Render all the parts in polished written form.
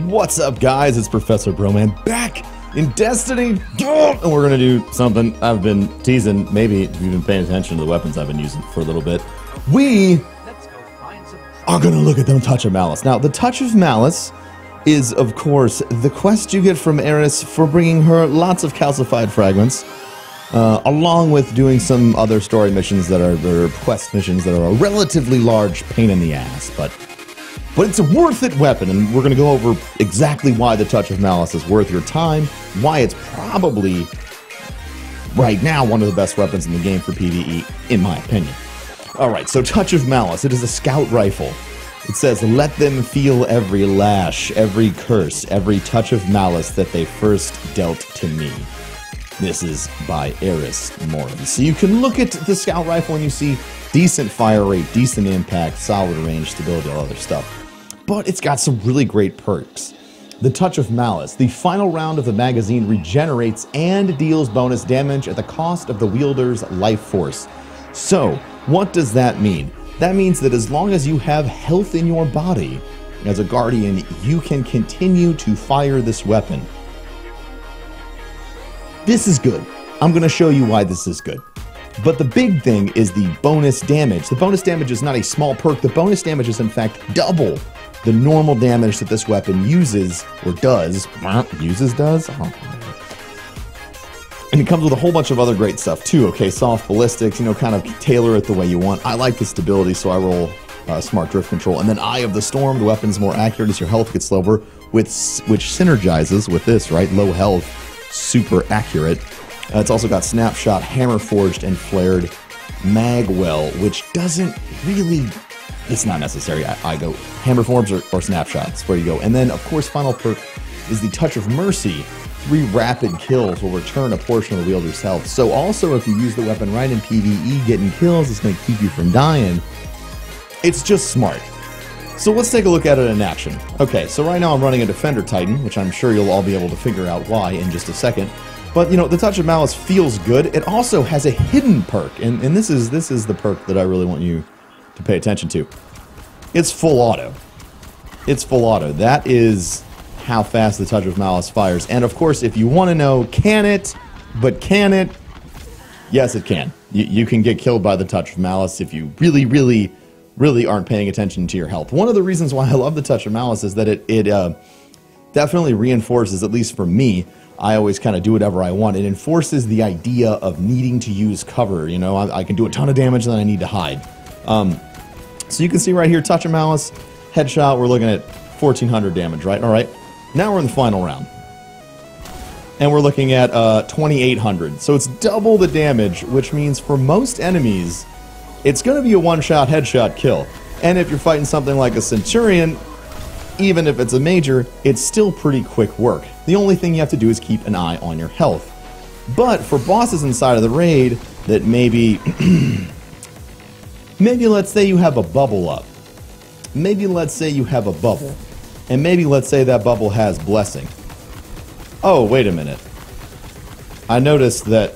What's up, guys? It's Professor Broman back in Destiny, and we're gonna do something I've been teasing. Maybe if you've been paying attention to the weapons I've been using for a little bit. We are gonna look at the Touch of Malice. Now, the Touch of Malice is, of course, the quest you get from Eris for bringing her lots of calcified fragments, along with doing some other story missions that are quest missions that are a relatively large pain in the ass, but it's a worth it weapon, and we're going to go over exactly why the Touch of Malice is worth your time, why it's probably, right now, one of the best weapons in the game for PvE, in my opinion. Alright, so Touch of Malice, it is a scout rifle. It says, let them feel every lash, every curse, every touch of malice that they first dealt to me. This is by Eris Morin. So you can look at the scout rifle and you see decent fire rate, decent impact, solid range, stability, all other stuff. But it's got some really great perks. The Touch of Malice. The final round of the magazine regenerates and deals bonus damage at the cost of the wielder's life force. So, what does that mean? That means that as long as you have health in your body, as a guardian, you can continue to fire this weapon. This is good. I'm going to show you why this is good. But the big thing is the bonus damage. The bonus damage is not a small perk. The bonus damage is, in fact, double the normal damage that this weapon uses, or does. Does? Oh. And it comes with a whole bunch of other great stuff, too. Okay, soft ballistics, you know, kind of tailor it the way you want. I like the stability, so I roll smart drift control. And then Eye of the Storm, the weapon's more accurate as your health gets lower, which synergizes with this, right? Low health, super accurate. It's also got Snapshot, Hammer Forged, and Flared Magwell, which doesn't really... It's not necessary. I go Hammer Forged or Snapshots, where you go. And then, of course, final perk is the Touch of Mercy. 3 rapid kills will return a portion of the wielder's health. So also, if you use the weapon right in PvE, getting kills is going to keep you from dying. It's just smart. So let's take a look at it in action. Okay, so right now I'm running a Defender Titan, which I'm sure you'll all be able to figure out why in just a second. But, you know, the Touch of Malice feels good. It also has a hidden perk, and this is the perk that I really want you to pay attention to. It's full auto. It's full auto. That is how fast the Touch of Malice fires. And, of course, if you want to know, can it? But can it? Yes, it can. You can get killed by the Touch of Malice if you really, really, really aren't paying attention to your health. One of the reasons why I love the Touch of Malice is that it definitely reinforces, at least for me, I always kind of do whatever I want. It enforces the idea of needing to use cover. You know, I can do a ton of damage, then I need to hide. So you can see right here, Touch of Malice, headshot, we're looking at 1400 damage, right? All right. Now we're in the final round. And we're looking at 2800. So it's double the damage, which means for most enemies, it's going to be a one-shot headshot kill. And if you're fighting something like a Centurion, even if it's a major, it's still pretty quick work. The only thing you have to do is keep an eye on your health. But for bosses inside of the raid that maybe... maybe let's say you have a bubble up. Maybe let's say you have a bubble. And maybe let's say that bubble has blessing. Oh, wait a minute. I noticed that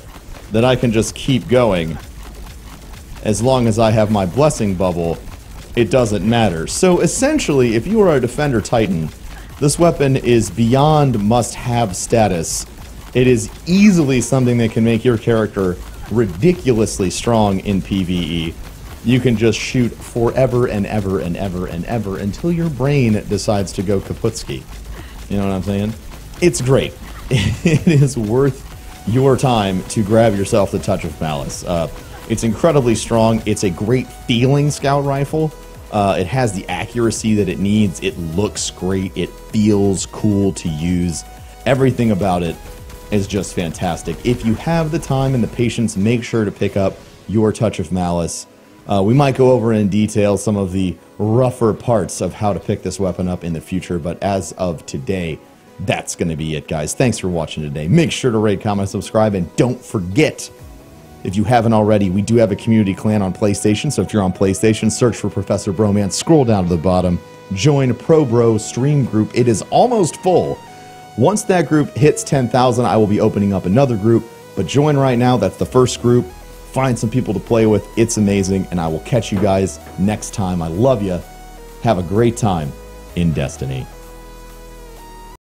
I can just keep going. As long as I have my blessing bubble, it doesn't matter. So essentially, if you are a Defender Titan, this weapon is beyond must-have status. It is easily something that can make your character ridiculously strong in PvE. You can just shoot forever and ever and ever and ever until your brain decides to go kaputski. You know what I'm saying? It's great. It is worth your time to grab yourself the Touch of Malice. It's incredibly strong. It's a great feeling scout rifle. It has the accuracy that it needs. It looks great. It feels cool to use. Everything about it is just fantastic. If you have the time and the patience, make sure to pick up your Touch of Malice. We might go over in detail some of the rougher parts of how to pick this weapon up in the future, but as of today, that's going to be it, guys. Thanks for watching today. Make sure to rate, comment, subscribe, and don't forget, if you haven't already, we do have a community clan on PlayStation, so if you're on PlayStation, search for Professor Broman, scroll down to the bottom, join Pro Bro Stream Group. It is almost full. Once that group hits 10,000, I will be opening up another group, but join right now. That's the first group. Find some people to play with. It's amazing, and I will catch you guys next time. I love you. Have a great time in Destiny.